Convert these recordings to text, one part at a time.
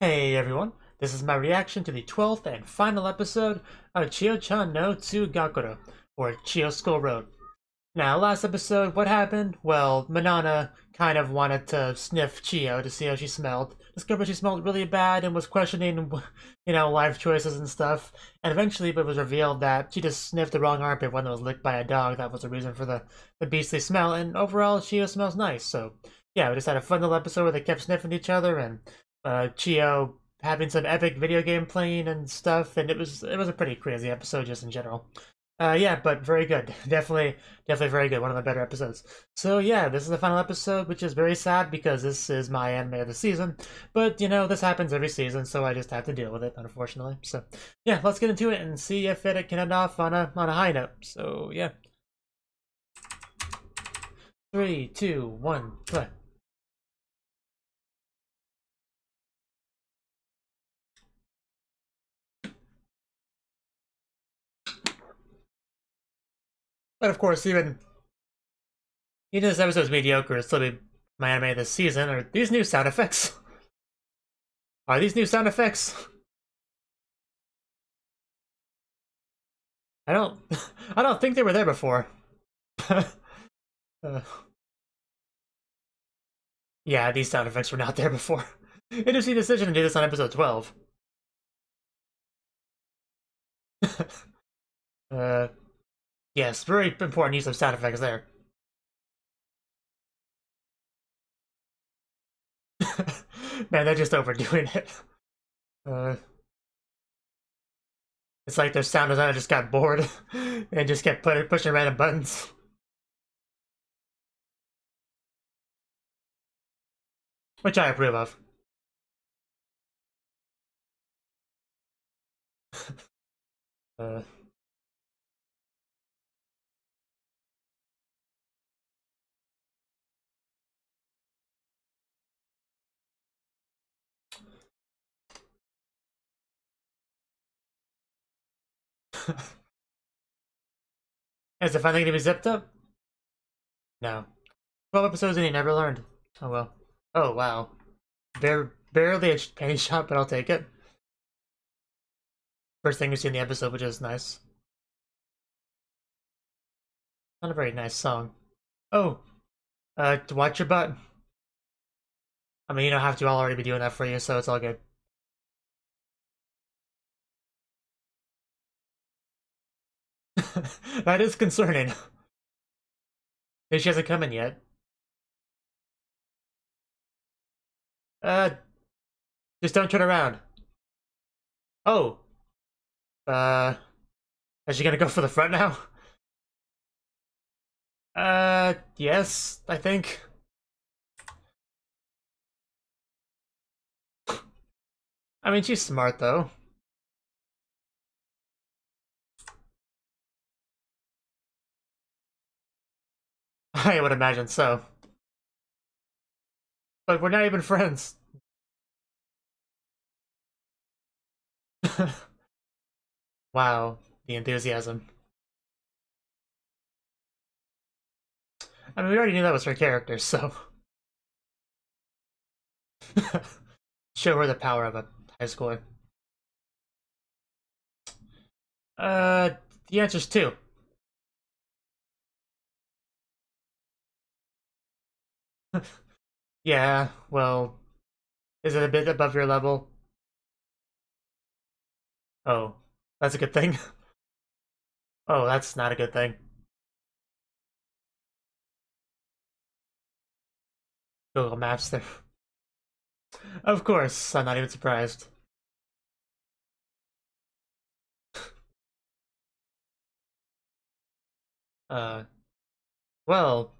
Hey everyone, this is my reaction to the 12th and final episode of Chio-chan no Tsuugakuro, or Chio School Road. Now, last episode, what happened? Well, Manana kind of wanted to sniff Chio to see how she smelled, discovered she smelled really bad and was questioning, life choices and stuff, and eventually it was revealed that she just sniffed the wrong armpit when it was licked by a dog. That was the reason for the beastly smell, and overall, Chio smells nice, so yeah, we just had a fun little episode where they kept sniffing each other, and Chio having some epic video game playing and stuff, and it was a pretty crazy episode just in general. Yeah, but very good. Definitely very good. One of the better episodes. So yeah, this is the final episode, which is very sad because this is my anime of the season. But this happens every season, so I just have to deal with it, unfortunately. So yeah, let's get into it and see if it can end off on a high note. So yeah. 3, 2, 1, play. But of course, even this episode's mediocre, it's still be my anime this season. Are these new sound effects? Are these new sound effects? I don't I don't think they were there before. Yeah, these sound effects were not there before. Interesting decision to do this on episode 12. Yes, very important use of sound effects there. Man, they're just overdoing it. It's like their sound designer just got bored and just kept pushing random buttons. Which I approve of. uh, Is it finally gonna be zipped up? No. 12 episodes and he never learned. Oh well. Oh wow. Barely a penny shot, but I'll take it. First thing we see in the episode, which is nice. Not a very nice song. Oh, watch your butt. I mean, you don't have to. I'll already be doing that for you, so it's all good. That is concerning. Maybe she hasn't come in yet. Uh, just don't turn around. Oh. Is she gonna go for the front now? Yes, I think. I mean, she's smart, though. I would imagine so. But we're not even friends. Wow, the enthusiasm. I mean, we already knew that was her character, so... Show her the power of a high schooler. The answer's 2. Yeah, well... Is it a bit above your level? Oh, that's a good thing. Oh, that's not a good thing. Google Maps there. Of course, I'm not even surprised. Uh, well...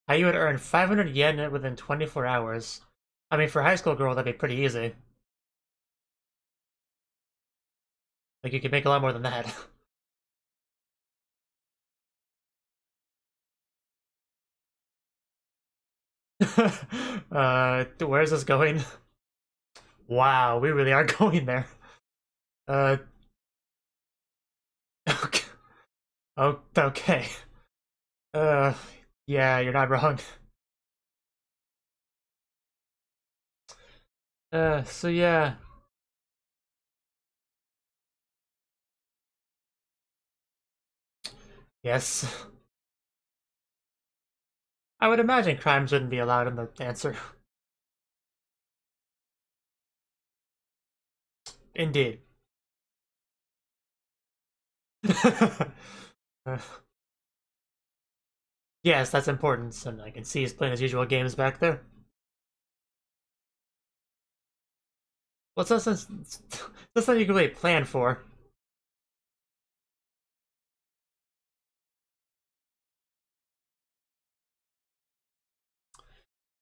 How you would earn 500 yen within 24 hours. I mean, for a high school girl, that'd be pretty easy. Like, you could make a lot more than that. Where's this going? Wow, we really are going there. Uh, okay. Oh, okay. Uh, yeah, you're not wrong. So yeah. Yes. I would imagine crimes wouldn't be allowed in the answer. Indeed. Uh, yes, that's important, and I can see he's playing his usual games back there. What's well, that's something you can really plan for.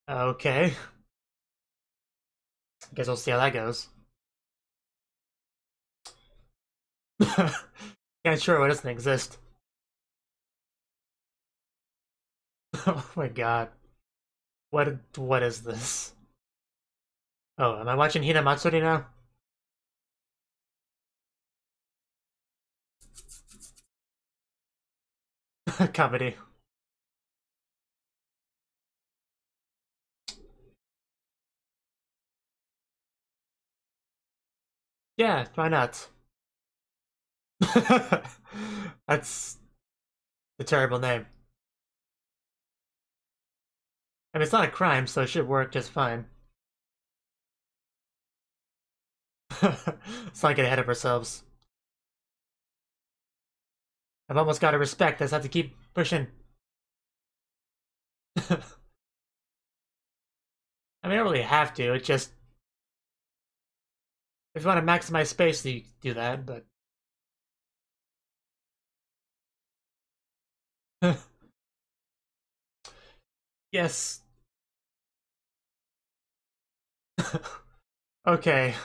Okay. Guess we'll see how that goes. Yeah, sure, it doesn't exist. Oh my god. What is this? Oh, am I watching Hinamatsuri now? Comedy. Yeah, why not? That's a terrible name. I mean, it's not a crime, so it should work just fine. Let's not get ahead of ourselves. I've almost got to respect. I just have to keep pushing. I mean, I don't really have to. It just if you want to maximize space, you do that. But yes, okay,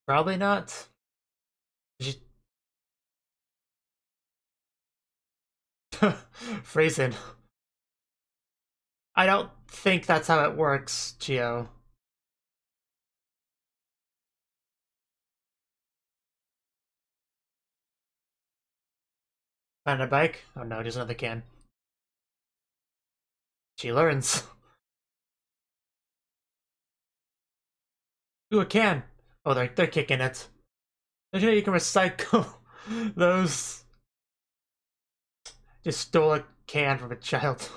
probably not. Phrasing. I don't think that's how it works, Chio. Find a bike? Oh no, just another can. She learns. Ooh, a can. Oh, they're kicking it. Don't you know you can recycle those? Just stole a can from a child.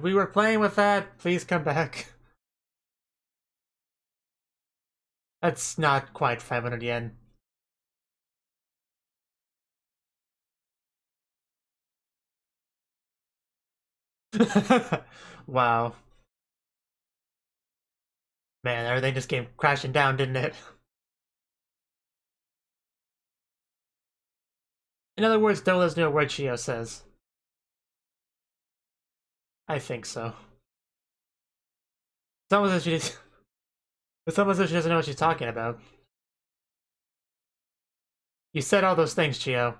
We were playing with that. Please come back. That's not quite 500 yen. Wow. Man, everything just came crashing down, didn't it? In other words, Dola's no word Chio says. I think so. It's almost as if it's almost as if she doesn't know what she's talking about. You said all those things, Chio.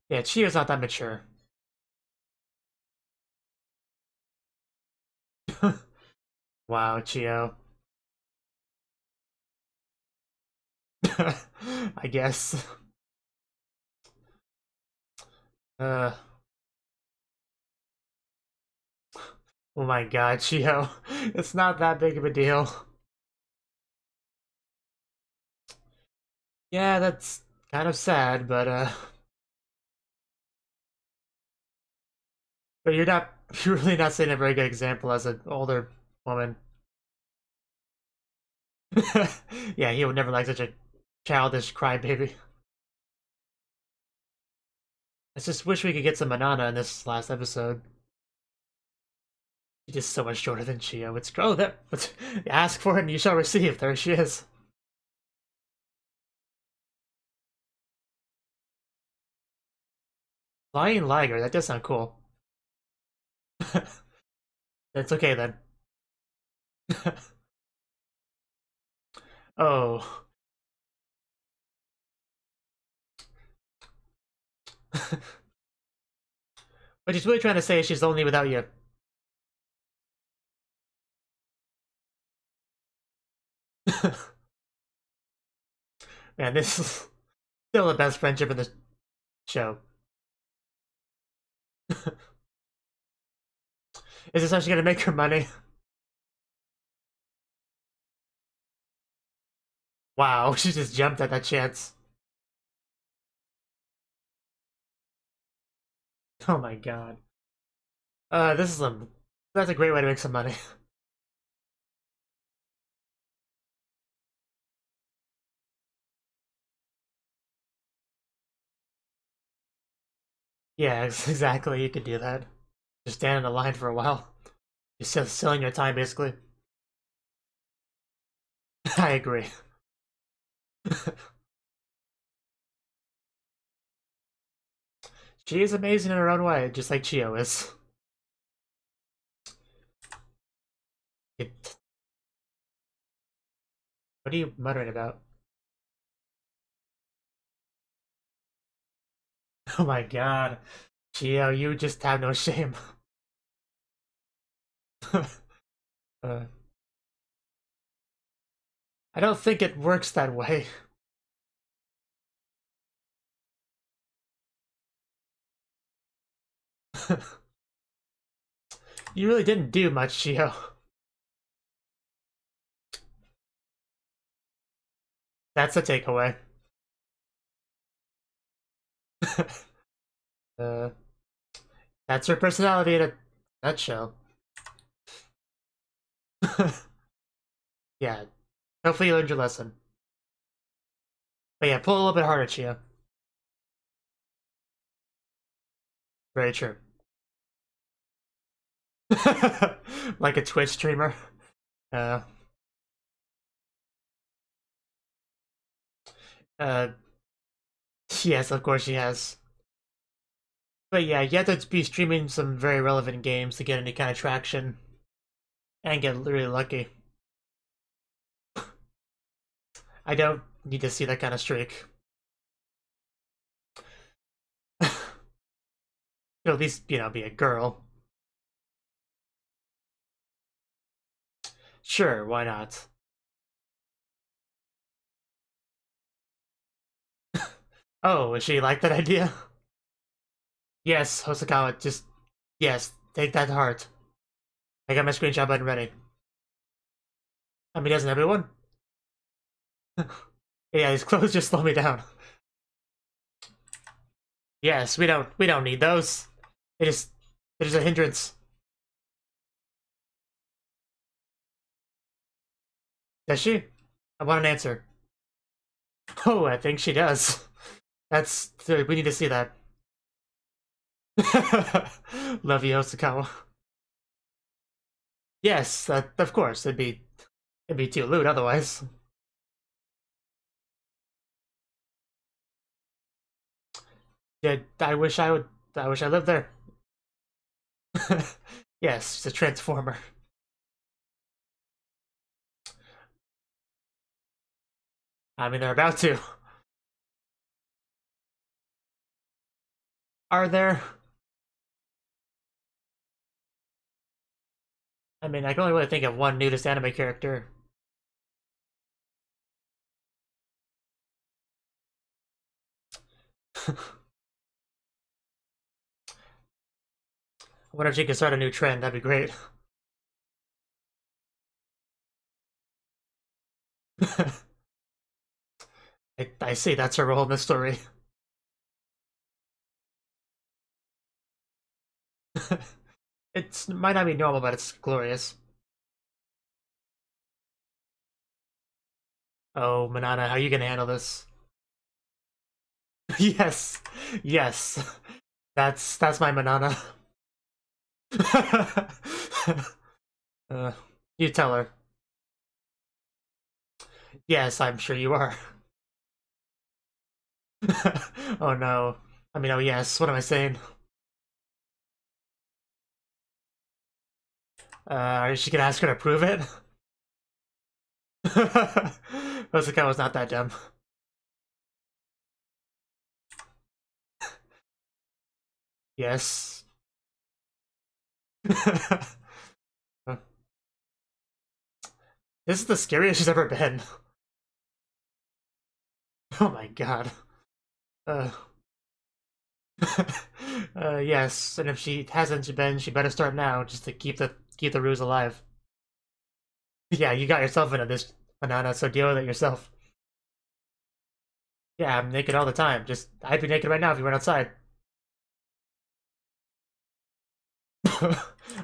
Yeah, Chio's not that mature. Wow, Chio. I guess. Uh, oh my god, Chio. It's not that big of a deal. Yeah, that's kind of sad, but you're really not setting a very good example as an older woman. Yeah, he would never like such a childish crybaby. I just wish we could get some Manana in this last episode. She's just so much shorter than Chio. It's oh that ask for it and you shall receive. There she is. Flying Liger, that does sound cool. That's okay then. Oh. What she's really trying to say is she's lonely without you. Man, this is still the best friendship in the show. Is this how she's gonna make her money? Wow, she just jumped at that chance. Oh my god. This is that's a great way to make some money. Yeah, exactly, you could do that. Just stand in a line for a while. Just selling your time, basically. I agree. She is amazing in her own way, just like Chio is. What are you muttering about? Oh my god. Chio, you just have no shame. uh, I don't think it works that way. You really didn't do much, Chio. That's a takeaway. uh, that's her personality in a nutshell. Yeah, hopefully you learned your lesson. But yeah, pull a little bit harder, Chio. Very true. Like a Twitch streamer. Uh, uh, yes, of course she has. But yeah, you have to be streaming some very relevant games to get any kind of traction and get really lucky. I don't need to see that kind of streak. At least, you know, be a girl. Sure, why not? Oh, is she like that idea? Yes, Hosokawa, just... Yes, take that to heart. I got my screenshot button ready. I mean, doesn't everyone? Yeah, these clothes just slow me down. Yes, we don't need those. They're just a hindrance. Does she? I want an answer. Oh, I think she does. We need to see that. Love you, Hosokawa. Yes, of course, it'd be too lewd otherwise. Yeah, I wish I lived there. Yes, she's a transformer. I mean, they're about to. Are there? I mean, I can only really think of one nudist anime character. I wonder if she could start a new trend. That'd be great. I see that's her role in the story. It might not be normal, but it's glorious. Oh, Manana, how are you gonna handle this? Yes, yes, that's my Manana. uh, you tell her. Yes, I'm sure you are. Oh no. I mean, oh yes. What am I saying? Is she gonna ask her to prove it? Hosoka was not that dumb. Yes. This is the scariest she's ever been. Oh my god. Uh, yes, and if she hasn't been, she better start now, just to keep the ruse alive. Yeah, you got yourself into this, banana, so deal with it yourself. Yeah, I'm naked all the time. Just, I'd be naked right now if you went outside.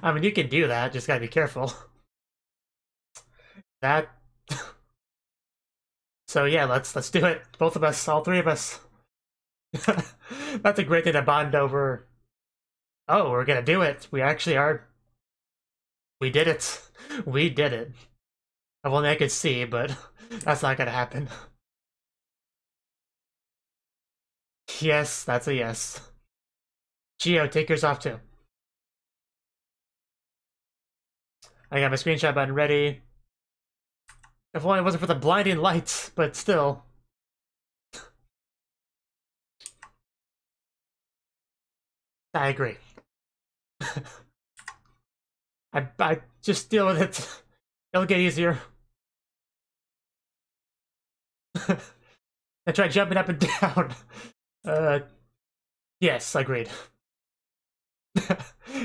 I mean, you can do that, just gotta be careful. That... So yeah, let's do it. Both of us, all three of us. That's a great thing to bond over. Oh, we're gonna do it. We actually are. We did it. We did it. If only I could see, but that's not gonna happen. Yes, that's a yes. Chio, take yours off too. I got my screenshot button ready. If only it wasn't for the blinding lights, but still. I agree. I just deal with it. It'll get easier. I try jumping up and down. Yes, agreed.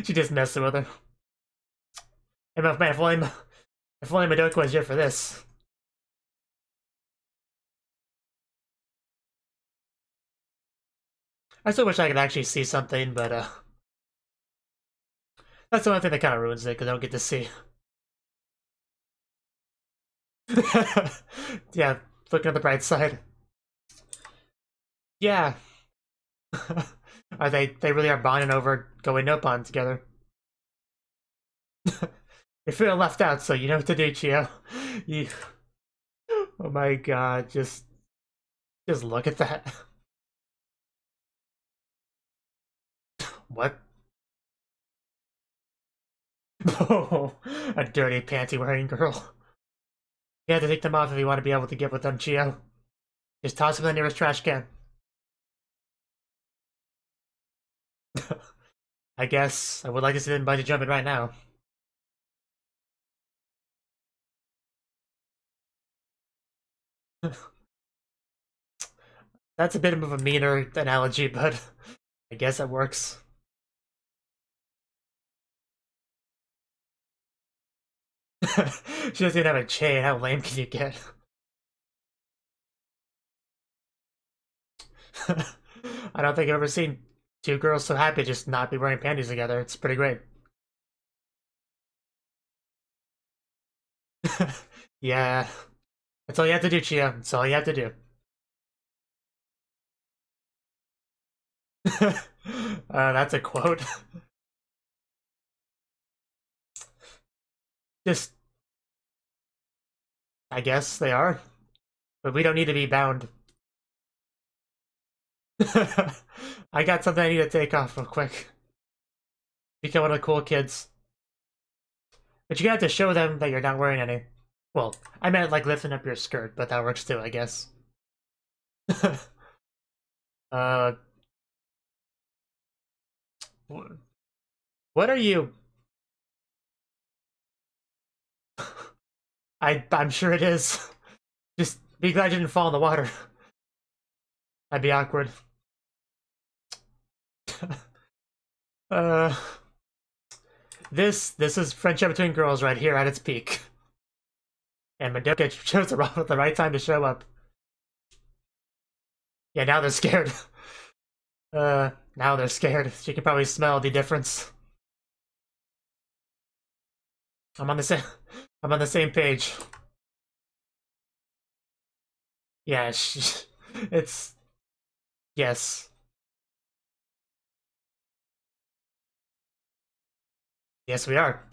She just messing with her. Hey, man, if only Madoka was here for this. I still wish I could actually see something, but that's the one thing that kind of ruins it, because I don't get to see. Yeah, looking at the bright side. Yeah. They really are bonding over going Nopon together. You're feeling left out, so you know what to do, Chio. You... Oh my god, just look at that. What? Oh, a dirty panty-wearing girl. You have to take them off if you want to be able to get with them, Chio. Just toss them in the nearest trash can. I guess I would like to see them bungee jumping right now. That's a bit of a meaner analogy, but I guess it works. She doesn't even have a chain. How lame can you get? I don't think I've ever seen two girls so happy just not be wearing panties together. It's pretty great. Yeah. That's all you have to do, Chia. That's all you have to do. That's a quote. Just, I guess they are. But we don't need to be bound. I got something I need to take off real quick. Become one of the cool kids. But you have to show them that you're not wearing any. Well, I meant like lifting up your skirt, but that works too, I guess. uh, what are you? I'm sure it is. Just be glad you didn't fall in the water. That'd be awkward. uh, this is friendship between girls right here at its peak. And Madoka chose the right time to show up. Yeah, now they're scared. Now they're scared. She can probably smell the difference. I'm on the same page. Yeah, it's yes. Yes, we are.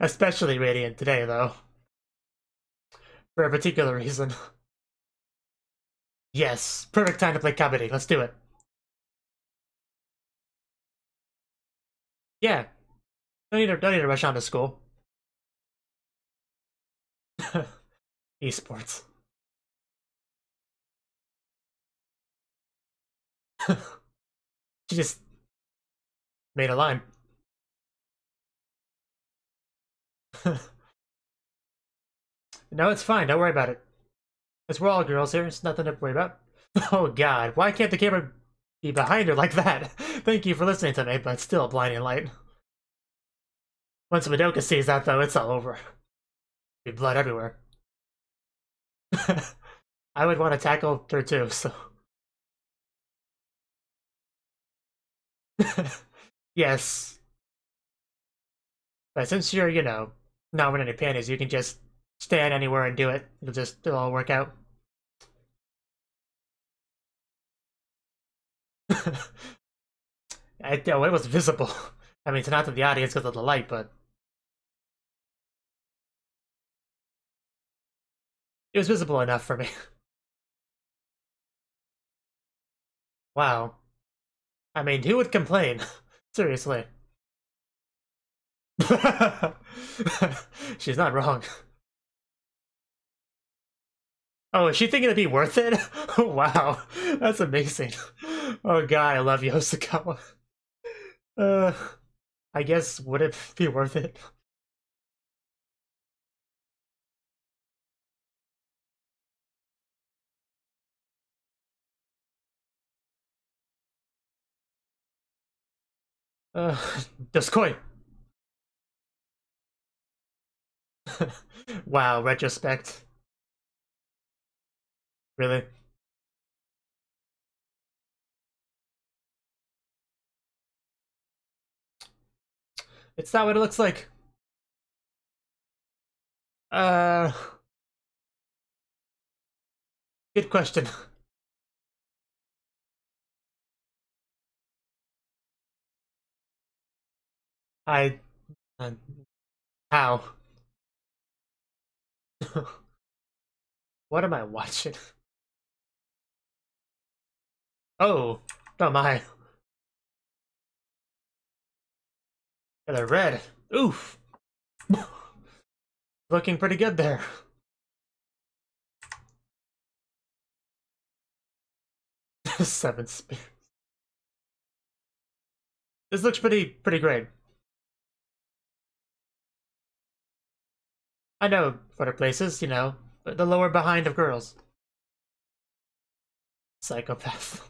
Especially Radiant today, though. For a particular reason. Yes, perfect time to play Kabaddi. Let's do it. Yeah, don't need to rush on to school. Esports. She just made a line. No, it's fine. Don't worry about it. It's we're all girls here. It's nothing to worry about. Oh god, why can't the camera be behind her like that? Thank you for listening to me, but still blinding light. Once Madoka sees that, though, it's all over. Be blood everywhere. I would want to tackle her too, so... Yes. But since you're, you know, not wearing any panties, you can just stand anywhere and do it. It'll all work out. It was visible. I mean, it's not to the audience because of the light, but... It was visible enough for me. Wow. I mean, who would complain? Seriously. She's not wrong. Oh, is she thinking it'd be worth it? Wow, that's amazing. Oh god, I love Yosukawa. I guess, would it be worth it? Doskoi! Wow, retrospect. Really? It's not what it looks like. Good question. I... how? What am I watching? Oh, oh my. Yeah, they're red. Oof. Looking pretty good there. Seven spears. This looks pretty great. I know other places, you know, the lower behind of girls. Psychopath.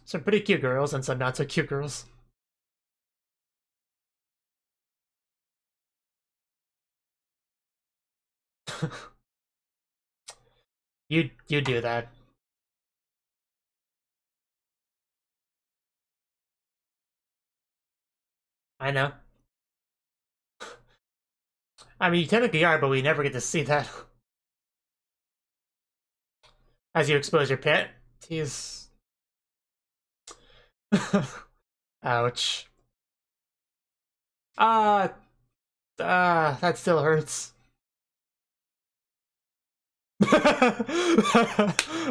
Some pretty cute girls and some not so cute girls. You do that. I know. I mean, you technically are, but we never get to see that. As you expose your pet, he's... Ouch. That still hurts.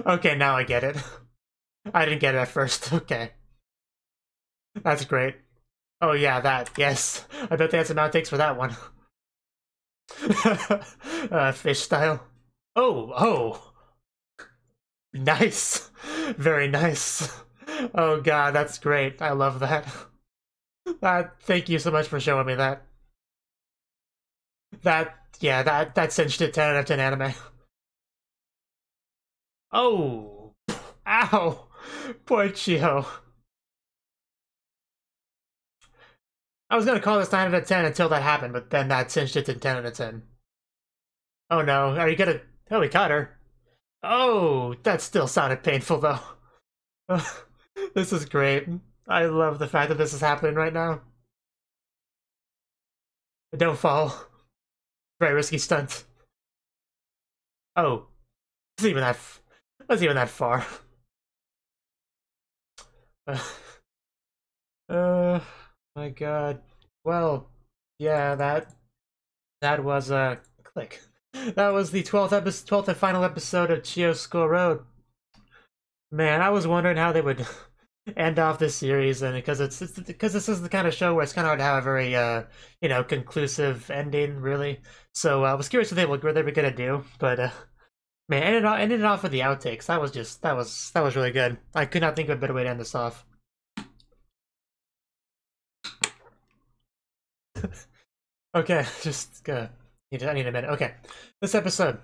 Okay, now I get it. I didn't get it at first. Okay. That's great. Oh yeah, that. Yes. I bet they had some outtakes for that one. Fish style. Oh! Nice! Very nice. Oh god, that's great. I love that. Thank you so much for showing me that. That cinched it 10 out of 10 anime. Oh! Ow! Poor Chio. I was gonna call this 9 out of 10 until that happened, but then that cinched it to 10 out of 10. Oh no, are you gonna... Oh, we caught her. Oh, that still sounded painful though. This is great. I love the fact that this is happening right now. Don't fall. Very risky stunt. Oh. Wasn't even that far. My god. Well, yeah, that was a click. That was the 12th and final episode of Chio-chan. Man, I was wondering how they would end off this series, and because this is the kind of show where it's kind of hard to have a very you know, conclusive ending, really. So I was curious what they were gonna do, but man, ended it off with the outtakes. That was really good. I could not think of a better way to end this off. Okay, just I need a minute. Okay, this episode.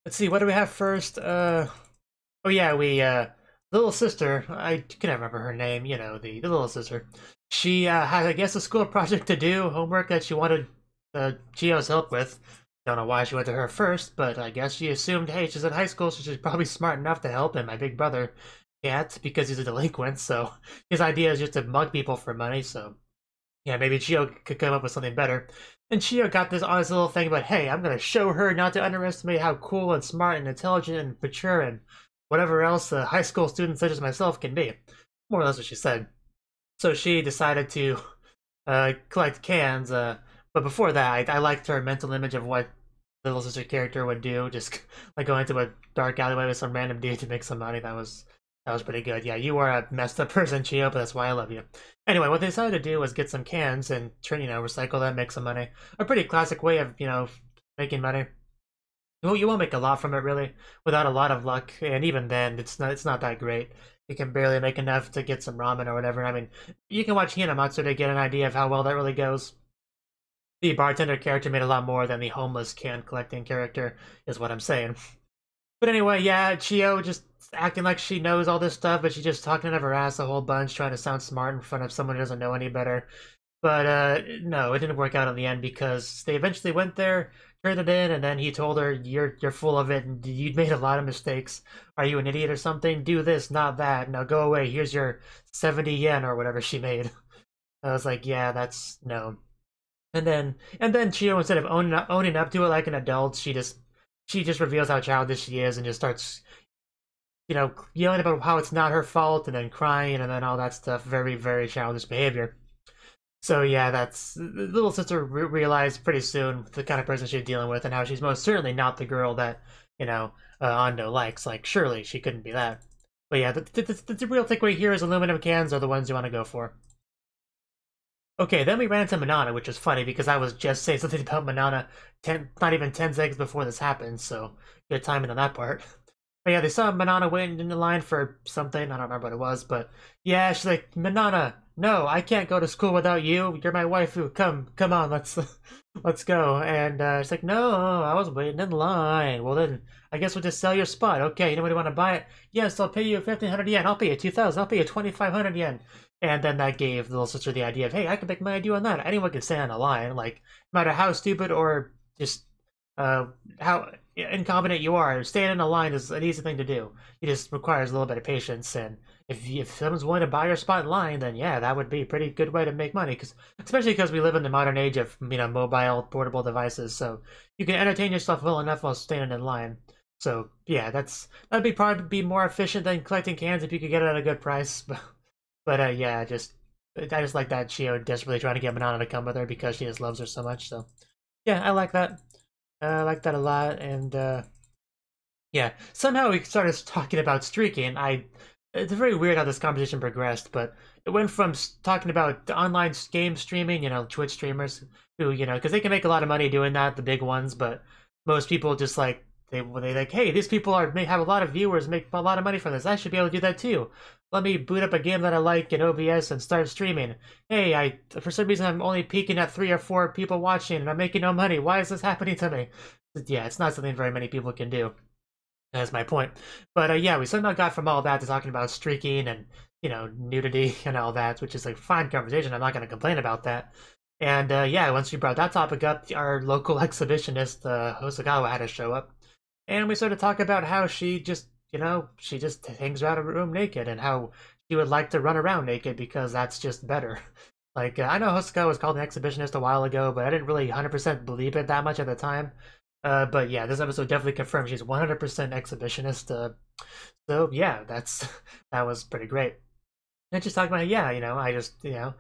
Let's see, what do we have first? Oh yeah, little sister. I can never remember her name. You know, the little sister. She had, I guess, a school project to do, homework that she wanted Chio's help with. Don't know why she went to her first, but I guess she assumed, hey, she's in high school, so she's probably smart enough to help him. My big brother can't because he's a delinquent, so his idea is just to mug people for money. So yeah, maybe Chio could come up with something better. And Chio got this honest little thing about, hey, I'm gonna show her not to underestimate how cool and smart and intelligent and mature and whatever else a high school student such as myself can be. More or less what she said. So she decided to collect cans. But before that, I liked her mental image of what the little sister character would do, just like go into a dark alleyway with some random dude to make some money. That was pretty good. Yeah, you are a messed up person, Chio, but that's why I love you. Anyway, what they decided to do was get some cans and turn, recycle them, make some money. A pretty classic way of, making money. Well, you won't make a lot from it really, without a lot of luck, and even then, it's not that great. You can barely make enough to get some ramen or whatever. I mean, you can watch Hinamatsu to get an idea of how well that really goes. The bartender character made a lot more than the homeless can collecting character, is what I'm saying. But anyway, yeah, Chio just acting like she knows all this stuff, but she's just talking out of her ass a whole bunch, trying to sound smart in front of someone who doesn't know any better. But no, it didn't work out in the end because they eventually went there, turned it in, and then he told her, "You're full of it, and you'd made a lot of mistakes. Are you an idiot or something? Do this, not that. Now go away. Here's your 70 yen or whatever she made." I was like, "Yeah, that's no." And then Chio, instead of owning up to it like an adult, she just reveals how childish she is and just starts, yelling about how it's not her fault and then crying and then all that stuff. Very, very childish behavior. So yeah, that's the little sister realized pretty soon the kind of person she's dealing with and how she's most certainly not the girl that Ando likes. Like surely she couldn't be that. But yeah, the real takeaway here is aluminum cans are the ones you want to go for. Okay, then we ran into Manana, which was funny because I was just saying something about Manana not even 10 seconds before this happened, so good timing on that part. But yeah, they saw Manana waiting in the line for something, I don't remember what it was, but yeah, she's like, Manana, no, I can't go to school without you, you're my waifu, come on, let's go. And she's like, no, I was waiting in line. Well then, I guess we'll just sell your spot. Okay, anybody want to buy it? Yes, I'll pay you 1,500 yen, I'll pay you 2,000, I'll pay you 2,500 yen. And then that gave the little sister the idea of, hey, I can make money doing that. Anyone can stand on a line, like, no matter how stupid or just how incompetent you are, staying in a line is an easy thing to do. It just requires a little bit of patience, and if someone's willing to buy your spot in line, then yeah, that would be a pretty good way to make money. Especially because we live in the modern age of mobile portable devices, so you can entertain yourself well enough while standing in line. So yeah, that'd be probably be more efficient than collecting cans if you could get it at a good price. But yeah, I just like that Chio desperately trying to get Manana to come with her because she just loves her so much. So yeah, I like that. I like that a lot. And yeah, somehow we started talking about streaking. It's very weird how this conversation progressed, but it went from talking about the online game streaming, Twitch streamers who, because they can make a lot of money doing that, the big ones, but most people just like they like, hey, these people may have a lot of viewers, make a lot of money from this. I should be able to do that too. Let me boot up a game that I like in OBS and start streaming. Hey, for some reason I'm only peaking at 3 or 4 people watching and I'm making no money. Why is this happening to me? Yeah, it's not something very many people can do. That's my point. But yeah, we somehow got from all that to talking about streaking and, nudity and all that, which is a fine conversation. I'm not going to complain about that. And yeah, once we brought that topic up, our local exhibitionist, Hosokawa, had to show up. And we started talking about how she just hangs around a room naked and how she would like to run around naked because that's just better. Like, I know Hosokawa was called an exhibitionist a while ago, but I didn't really 100% believe it that much at the time. But yeah, this episode definitely confirms she's 100% exhibitionist. So yeah, that was pretty great. And just talking about, yeah, I just, it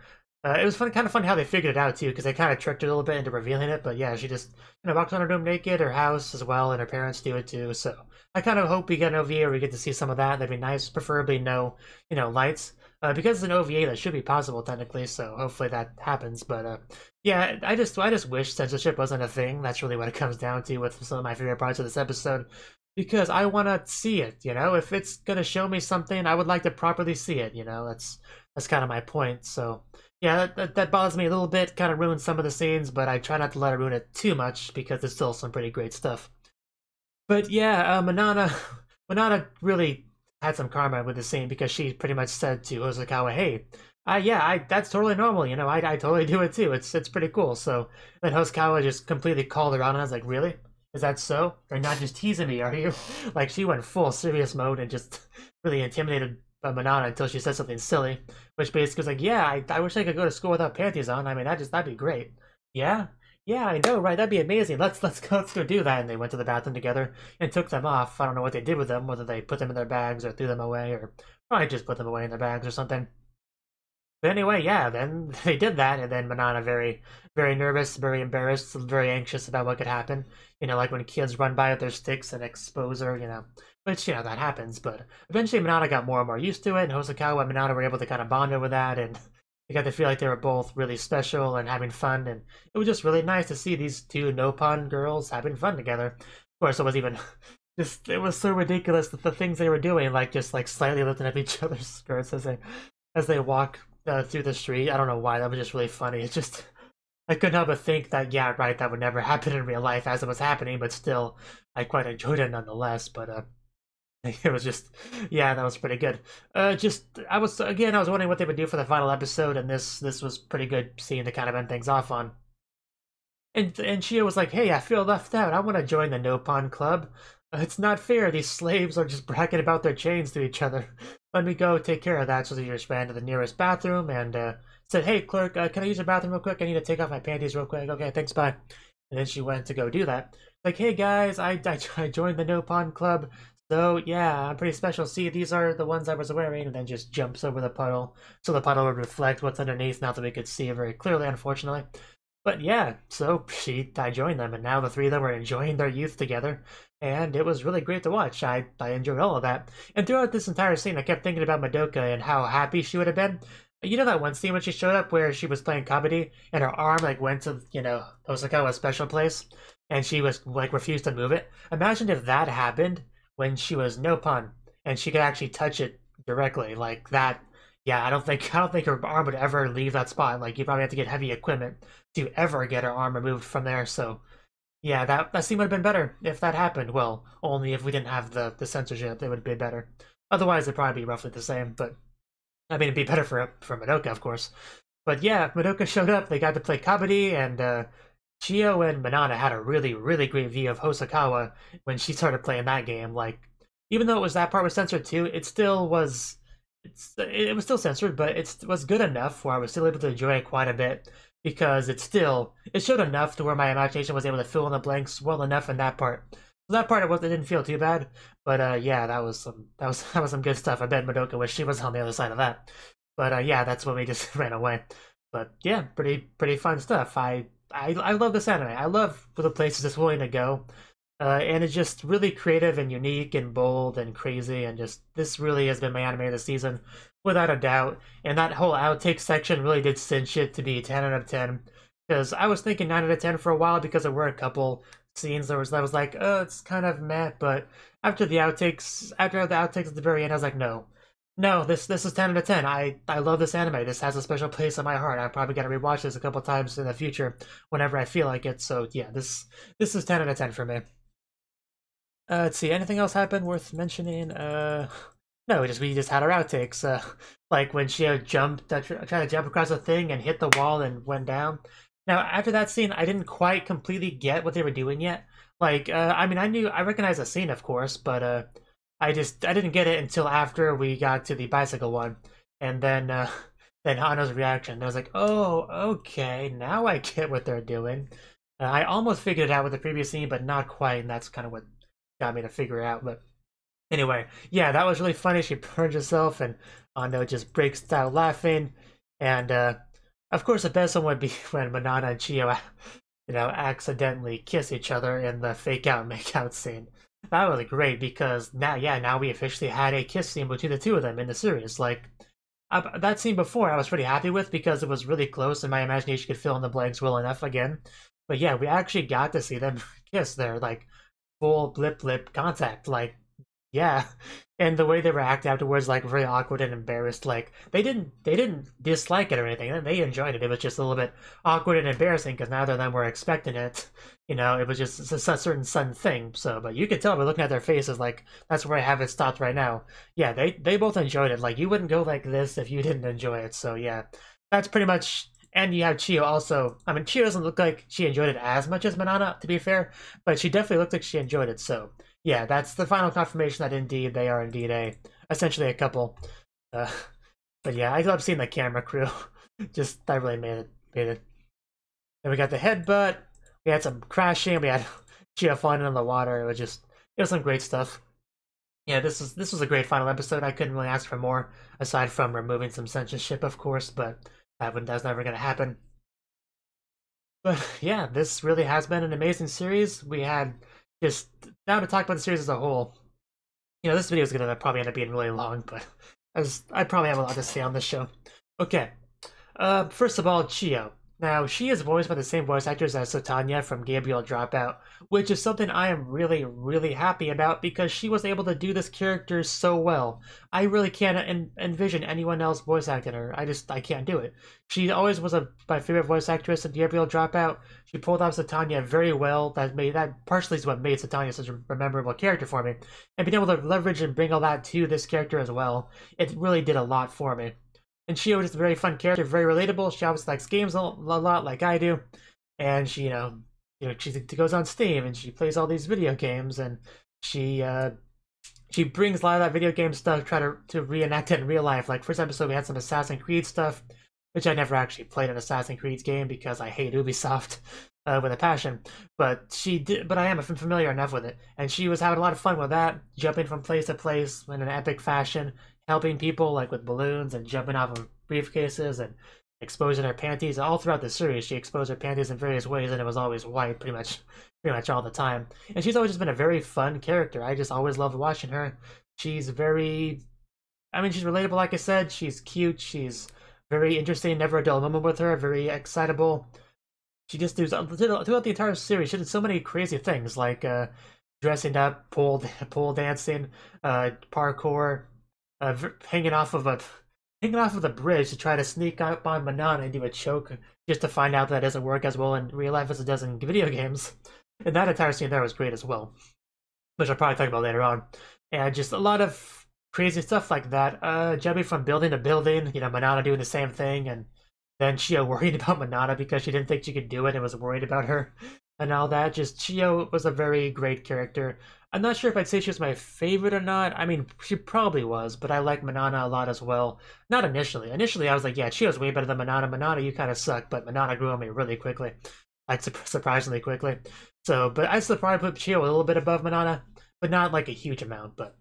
was kind of fun how they figured it out too, because they kind of tricked her a little bit into revealing it. But yeah, she just walks around her room naked, her house as well, and her parents do it too. So I kind of hope we get an OVA where we get to see some of that. That'd be nice. Preferably no, lights, because it's an OVA that should be possible technically. So hopefully that happens. But yeah, I just wish censorship wasn't a thing. That's really what it comes down to with some of my favorite parts of this episode. Because I want to see it, if it's gonna show me something, I would like to properly see it, that's kind of my point. So Yeah, that bothers me a little bit, kind of ruins some of the scenes, but I try not to let it ruin it too much because there's still some pretty great stuff. But yeah, Manana really had some karma with the scene because she pretty much said to Hosokawa, "Hey, yeah, that's totally normal. You know, I totally do it too. It's pretty cool." So then Hosokawa just completely called her out, and I was like, "Really? Is that so? You're not just teasing me, are you?" Like she went full serious mode and just really intimidated Manana until she said something silly, which basically was like, "Yeah, I wish I could go to school without panties on. I mean, that'd be great." Yeah, yeah, I know, right? That'd be amazing. Let's go do that. And they went to the bathroom together and took them off. I don't know what they did with them, whether they put them in their bags or threw them away, or probably just put them away in their bags or something. But anyway, yeah, then they did that, and then Manana very nervous, very embarrassed, very anxious about what could happen. You know, like when kids run by with their sticks and expose her, you know, which, you know, that happens. But eventually Manana got more and more used to it, and Hosokawa and Manana were able to kind of bond over that, and they got to feel like they were both really special and having fun, and it was just really nice to see these two Nopon girls having fun together. Of course, it was even just, it was so ridiculous that the things they were doing, like just like slightly lifting up each other's skirts as they walk through the street. I don't know why, that was just really funny. It's just, I couldn't help but think that, yeah, right, that would never happen in real life as it was happening, but still, I quite enjoyed it nonetheless. But it was just, yeah, that was pretty good. I was wondering what they would do for the final episode, and this was pretty good scene to kind of end things off on. And Chio was like, "Hey, I feel left out. I want to join the Nopon Club. It's not fair. These slaves are just bragging about their chains to each other. Let me go take care of that." So she just ran to the nearest bathroom and said, "Hey, clerk, can I use the bathroom real quick? I need to take off my panties real quick." "Okay, thanks, bye." And then she went to go do that. Like, "Hey, guys, I joined the Nopon Club. So, yeah, I'm pretty special. See, these are the ones I was wearing." And then just jumps over the puddle. So the puddle would reflect what's underneath, not that we could see it very clearly, unfortunately. But yeah, so I joined them, and now the three of them were enjoying their youth together, and it was really great to watch. I enjoyed all of that. And throughout this entire scene, I kept thinking about Madoka and how happy she would have been. You know that one scene when she showed up where she was playing kabaddi, and her arm like went to, you know, Osakawa's special place, and she was like refused to move it? Imagine if that happened when she was Nopon, and she could actually touch it directly like that. Yeah, I don't think her arm would ever leave that spot. Like, you probably have to get heavy equipment to ever get her arm removed from there. So yeah, that scene would have been better if that happened. Well, only if we didn't have the censorship, it would be better. Otherwise, it'd probably be roughly the same. But I mean, it'd be better for Madoka, of course. But yeah, Madoka showed up. They got to play kabaddi, and Chio and Manana had a really great view of Hosokawa when she started playing that game. Like, even though that part was censored too, it was still censored, but it was good enough where I was still able to enjoy it quite a bit because it showed enough to where my imagination was able to fill in the blanks well enough in that part. So that part it didn't feel too bad, but yeah, that was some good stuff. I bet Madoka wished she was on the other side of that. But yeah, that's when we just ran away. But yeah, pretty fun stuff. I love this anime. I love the places it's willing to go. And it's just really creative and unique and bold and crazy, and just this really has been my anime this season, without a doubt. And that whole outtake section really did cinch it to be 10 out of 10. Because I was thinking 9 out of 10 for a while because there were a couple scenes that was like, oh, it's kind of meh. But after the outtakes at the very end, I was like, no, this is 10 out of 10. I love this anime. This has a special place in my heart. I probably got to rewatch this a couple times in the future whenever I feel like it. So yeah, this is 10 out of 10 for me. Let's see, anything else happen worth mentioning? No, we just had our outtakes. Like when she jumped, tried to jump across a thing and hit the wall and went down. Now, after that scene, I didn't quite completely get what they were doing yet. Like, I mean, I recognized the scene, of course, but I didn't get it until after we got to the bicycle one, and then Hana's reaction. I was like, oh, okay, now I get what they're doing. I almost figured it out with the previous scene, but not quite, and that's kind of what got me to figure it out. But anyway, yeah, that was really funny. She burns herself, and Ando just breaks out laughing. And of course, the best one would be when Manana and Chio, accidentally kiss each other in the fake out make out scene. That was great because now we officially had a kiss scene between the two of them in the series. Like, that scene before, I was pretty happy with because it was really close, and my imagination could fill in the blanks well enough again. But yeah, we actually got to see them kiss there, like full blip contact. Like, Yeah, and the way they were acting afterwards, like very awkward and embarrassed. Like they didn't dislike it or anything. They enjoyed it. It was just a little bit awkward and embarrassing because neither of them were expecting it. You know, it was just a certain sudden thing. So, but you could tell by looking at their faces, like that's where I have it stopped right now. Yeah, they both enjoyed it. Like you wouldn't go like this if you didn't enjoy it. So yeah, that's pretty much. And you have Chio also. I mean, Chio doesn't look like she enjoyed it as much as Manana, to be fair, but she definitely looked like she enjoyed it. So yeah, that's the final confirmation that indeed they are indeed essentially a couple. Uh, but yeah, I love seeing the camera crew. Just that really made it. And we got the headbutt. We had some crashing. We had Chia falling in the water. It was some great stuff. Yeah, this was a great final episode. I couldn't really ask for more aside from removing some censorship, of course, but that's never gonna happen. But yeah, this really has been an amazing series. We had just now to talk about the series as a whole. You know, this video is gonna probably end up being really long, but as I probably have a lot to say on this show. Okay, first of all, Chio. Now, she is voiced by the same voice actors as Satanya from Gabriel Dropout, which is something I am really, really happy about because she was able to do this character so well. I really can't envision anyone else voice acting her. I can't do it. She always was my favorite voice actress in Gabriel Dropout. She pulled off Satanya very well. That partially is what made Satanya such a memorable character for me. And being able to leverage and bring all that to this character as well, it really did a lot for me. And Chio is a very fun character, very relatable. She obviously likes games a lot, like I do, and she goes on Steam and she plays all these video games, and she brings a lot of that video game stuff, try to reenact it in real life. Like first episode, we had some Assassin's Creed stuff, which I never actually played an Assassin's Creed game because I hate Ubisoft with a passion. But I am familiar enough with it, and she was having a lot of fun with that, jumping from place to place in an epic fashion, helping people like with balloons and jumping off of briefcases and exposing her panties. All throughout the series, she exposed her panties in various ways, and it was always white, pretty much all the time. And she's always just been a very fun character. I just always loved watching her. She's very, I mean, she's relatable, like I said. She's cute. She's very interesting. Never a dull moment with her. Very excitable. She just does throughout the entire series. She did so many crazy things like dressing up, pole dancing, parkour, hanging off of the bridge to try to sneak up on Manana and do a choke, just to find out that it doesn't work as well in real life as it does in video games. And that entire scene there was great as well, which I'll probably talk about later on. And just a lot of crazy stuff like that. Jumping from building to building, Manana doing the same thing, and then Chio worried about Manana because she didn't think she could do it and was worried about her and all that. Just Chio was a very great character. I'm not sure if I'd say she was my favorite or not. I mean, she probably was, but I like Manana a lot as well. Not initially. Initially, I was like, yeah, Chio's way better than Manana. Manana, you kind of suck, but Manana grew on me really quickly. Like, surprisingly quickly. So, but I still probably put Chio a little bit above Manana, but not like a huge amount, but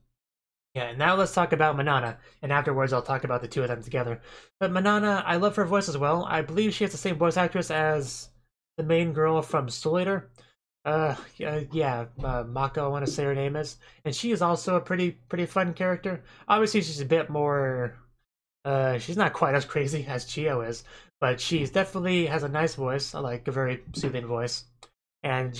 yeah, and now let's talk about Manana, and afterwards I'll talk about the two of them together. But Manana, I love her voice as well. I believe she has the same voice actress as the main girl from Soul Eater. Mako, I want to say her name is, and she is also a pretty fun character. Obviously, she's a bit more. She's not quite as crazy as Chio is, but she's definitely has a nice voice. I like a very soothing voice, and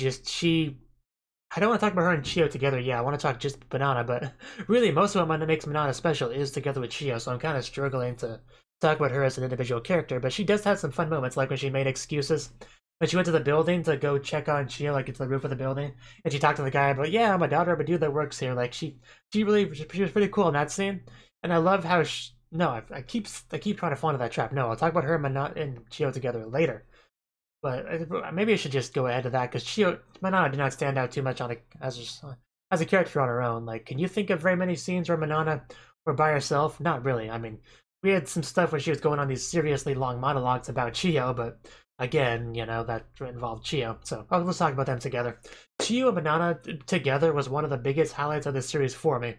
I don't want to talk about her and Chio together. Yeah, I want to talk just Banana, but really, most of what makes Manana special is together with Chio, so I'm kind of struggling to talk about her as an individual character. But she does have some fun moments, like when she made excuses when she went to the building to go check on Chio, like into the roof of the building, and she talked to the guy about, yeah, I'm a daughter of a dude that works here. Like she was pretty cool in that scene, and I love how no, I keep trying to fall into that trap. No, I'll talk about her and Chio together later. But maybe I should just go ahead to that because Manana did not stand out too much as a character on her own. Like, can you think of very many scenes where Manana were by herself? Not really. I mean, we had some stuff where she was going on these seriously long monologues about Chio, but again, that involved Chio. So let's talk about them together. Chio and Manana together was one of the biggest highlights of this series for me.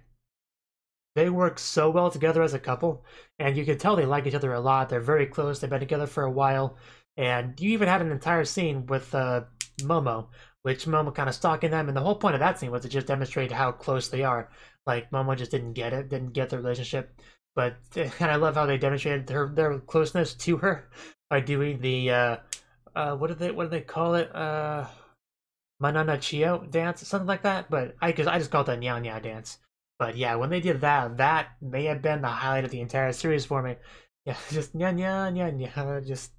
They work so well together as a couple, and you can tell they like each other a lot. They're very close. They've been together for a while. And you even had an entire scene with Momo, which Momo kind of stalking them, and the whole point of that scene was to just demonstrate how close they are. Like, Momo just didn't get the relationship. But, and I love how they demonstrated their closeness to her by doing the, what do they call it? Manana Chio dance, something like that. But I just call it the Nya Nya dance. But yeah, when they did that, that may have been the highlight of the entire series for me. Yeah, just nya nya nya nya, just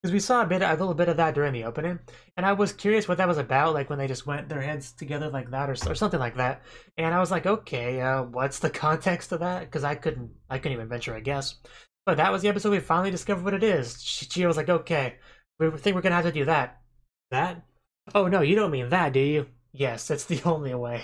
because we saw a little bit of that during the opening, and I was curious what that was about, like when they just went their heads together like that, or something like that. And I was like, okay, what's the context of that? Because I couldn't even venture a guess. But that was the episode we finally discovered what it is. Chio was like, okay, we think we're gonna have to do that. That? Oh no, you don't mean that, do you? Yes, that's the only way.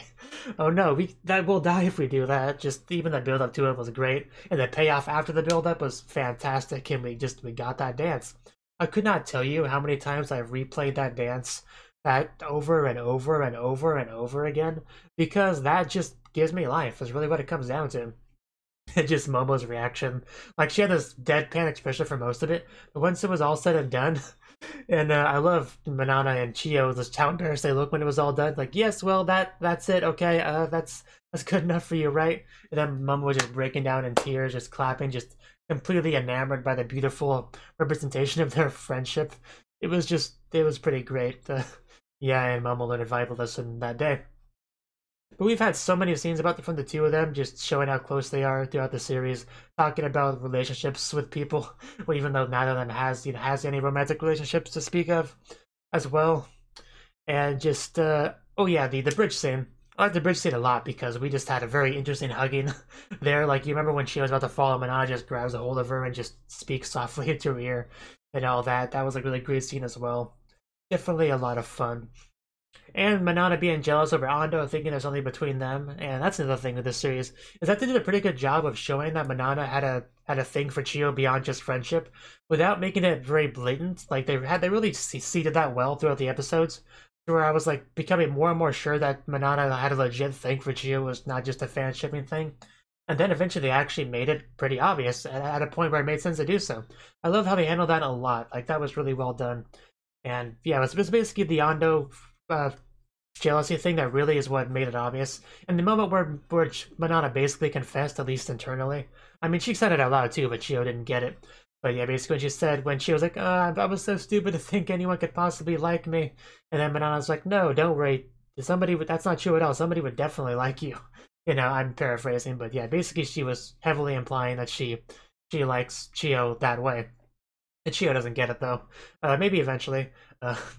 Oh no, that will die if we do that. Just even the build up to it was great, and the payoff after the build up was fantastic, and we got that dance. I could not tell you how many times I've replayed that dance that over and over and over and over again, because that just gives me life. Is really what it comes down to. And just Momo's reaction, like she had this deadpan expression for most of it, but once it was all said and done, and I love Manana and Chio, this how embarrassed they look when it was all done. Like, yes, well, that's it. Okay, that's good enough for you, right? And then Momo was just breaking down in tears, just clapping, just completely enamored by the beautiful representation of their friendship. It was pretty great. Yeah, and Momo learned a valuable lesson that day. But we've had so many scenes from the two of them, just showing how close they are throughout the series, talking about relationships with people, well, even though neither of them has any romantic relationships to speak of, as well. And just oh yeah, the bridge scene. I like the bridge scene a lot because we just had a very interesting hugging there. Like, you remember when she was about to fall, and Manana just grabs a hold of her and just speaks softly into her ear and all that. That was a really great scene as well. Definitely a lot of fun. And Manana being jealous over Ando, thinking there's something between them, and that's another thing with this series, is that they did a pretty good job of showing that Manana had a thing for Chio beyond just friendship, without making it very blatant. Like, they really seeded that well throughout the episodes, where I was like becoming more and more sure that Manana had a legit thing for Chio, was not just a fan shipping thing. And then eventually they actually made it pretty obvious at a point where it made sense to do so. I love how they handled that a lot. Like, that was really well done. And yeah, it was basically the Ando jealousy thing that really is what made it obvious. And the moment where Manana basically confessed, at least internally. I mean, she said it out loud too, but Chio didn't get it. But yeah, basically when she was like, I was so stupid to think anyone could possibly like me. And then Manana's like, no, don't worry. That's not true at all. Somebody would definitely like you. You know, I'm paraphrasing, but yeah, basically she was heavily implying that she likes Chio that way. And Chio doesn't get it though. Maybe eventually.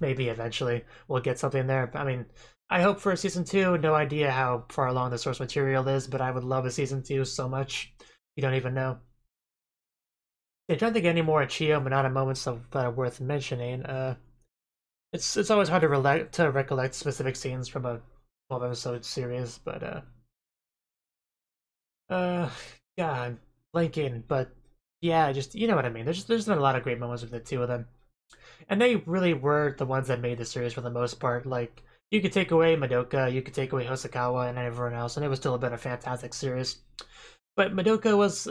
Maybe eventually we'll get something there. I mean, I hope for a season 2. No idea how far along the source material is, but I would love a season 2 so much. You don't even know. I'm trying to think of any more Chio Manana moments that are worth mentioning. It's always hard to recollect specific scenes from a 12-episode series, but yeah, I'm blanking, but yeah, just, you know what I mean. There's been a lot of great moments with the two of them, and they really were the ones that made the series for the most part. Like, you could take away Madoka, you could take away Hosokawa and everyone else, and it would still have been a fantastic series. But Madoka was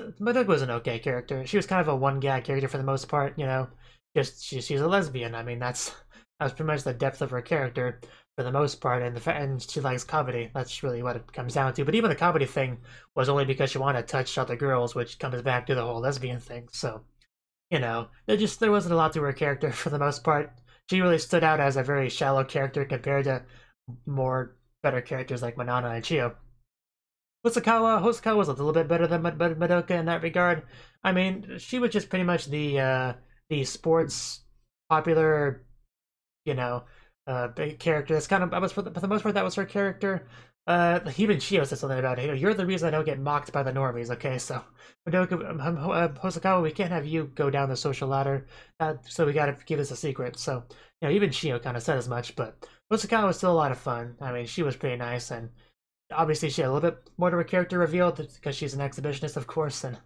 an okay character. She was kind of a one gag character for the most part, you know. Just she's a lesbian. I mean, that's pretty much the depth of her character for the most part, and she likes comedy. That's really what it comes down to. But even the comedy thing was only because she wanted to touch other girls, which comes back to the whole lesbian thing. So, you know, there wasn't a lot to her character for the most part. She really stood out as a very shallow character compared to better characters like Manana and Chio. Hosokawa was a little bit better than Madoka in that regard. I mean, she was just pretty much the sports popular, you know, character. That's kind of, for the most part, that was her character. Even Chio said something about it. You're the reason I don't get mocked by the normies. Okay, so Madoka, Hosokawa, we can't have you go down the social ladder. So we gotta keep this a secret. So, you know, even Chio kind of said as much. But Hosokawa was still a lot of fun. I mean, she was pretty nice, and obviously she had a little bit more to her character revealed because she's an exhibitionist, of course, and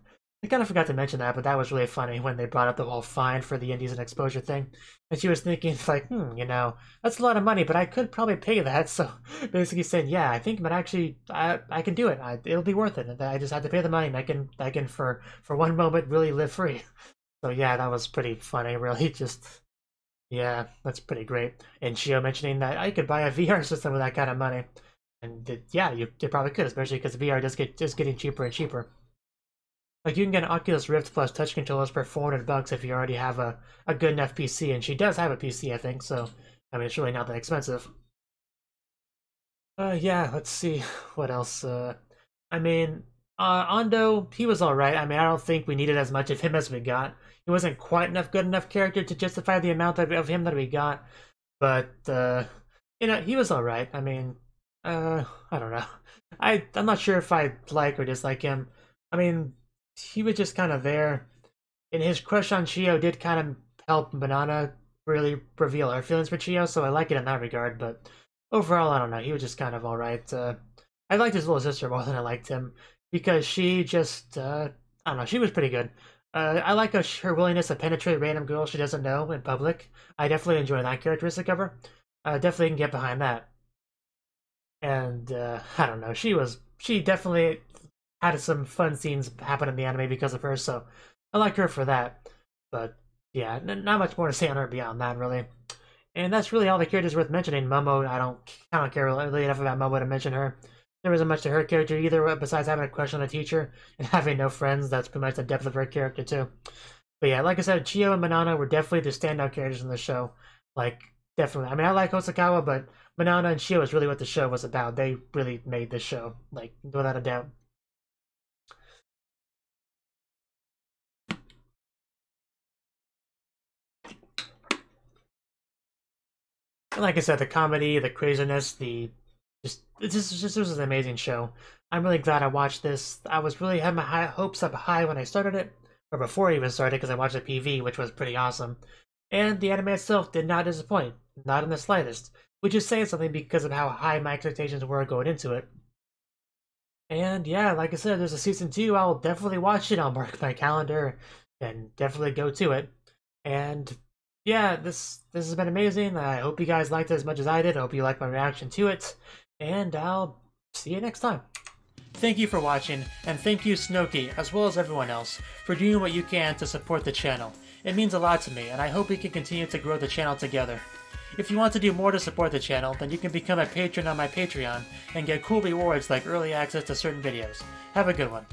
I kind of forgot to mention that, but that was really funny when they brought up the whole fine for the Indies and exposure thing. And she was thinking, like, you know, that's a lot of money, but I could probably pay that. So basically saying, yeah, I think, but actually, I can do it. It'll be worth it. I just have to pay the money, and I can for one moment really live free. So yeah, that was pretty funny, really. Just, yeah, that's pretty great. And Chio mentioning that I could buy a VR system with that kind of money. And yeah, you probably could, especially because VR just getting cheaper and cheaper. Like, you can get an Oculus Rift plus touch controllers for $400 if you already have a good enough PC, and she does have a PC, I think, so, I mean, it's really not that expensive. Yeah, let's see, what else, I mean, Ando, he was alright. I mean, I don't think we needed as much of him as we got. He wasn't quite enough good enough character to justify the amount of him that we got. But, he was alright. I mean, I don't know. I'm not sure if I like or dislike him. I mean, he was just kind of there. And his crush on Chio did kind of help Banana really reveal our feelings for Chio, so I like it in that regard. But overall, I don't know. He was just kind of alright. I liked his little sister more than I liked him because she just, I don't know, she was pretty good. I like her willingness to penetrate random girls she doesn't know in public. I definitely enjoy that characteristic of her. Definitely can get behind that. And I don't know, she definitely had some fun scenes happen in the anime because of her, so I like her for that. But yeah, not much more to say on her beyond that, really. And that's really all the characters worth mentioning. Momo, I don't care really enough about Momo to mention her. There wasn't much to her character either, besides having a crush on a teacher and having no friends. That's pretty much the depth of her character too. But yeah, like I said, Chio and Manana were definitely the standout characters in the show. Like, definitely. I mean, I like Hosokawa, but Manana and Chio is really what the show was about. They really made this show, like, without a doubt. And like I said, the comedy, the craziness, this was an amazing show. I'm really glad I watched this. I was really had my hopes up high when I started it, or before I even started, because I watched the PV, which was pretty awesome. And the anime itself did not disappoint, not in the slightest, which is saying something because of how high my expectations were going into it. And yeah, like I said, there's a season 2. I'll definitely watch it. I'll mark my calendar and definitely go to it. And yeah, this has been amazing. I hope you guys liked it as much as I did. I hope you liked my reaction to it. And I'll see you next time. Thank you for watching, and thank you Cnouki, as well as everyone else, for doing what you can to support the channel. It means a lot to me, and I hope we can continue to grow the channel together. If you want to do more to support the channel, then you can become a patron on my Patreon and get cool rewards like early access to certain videos. Have a good one.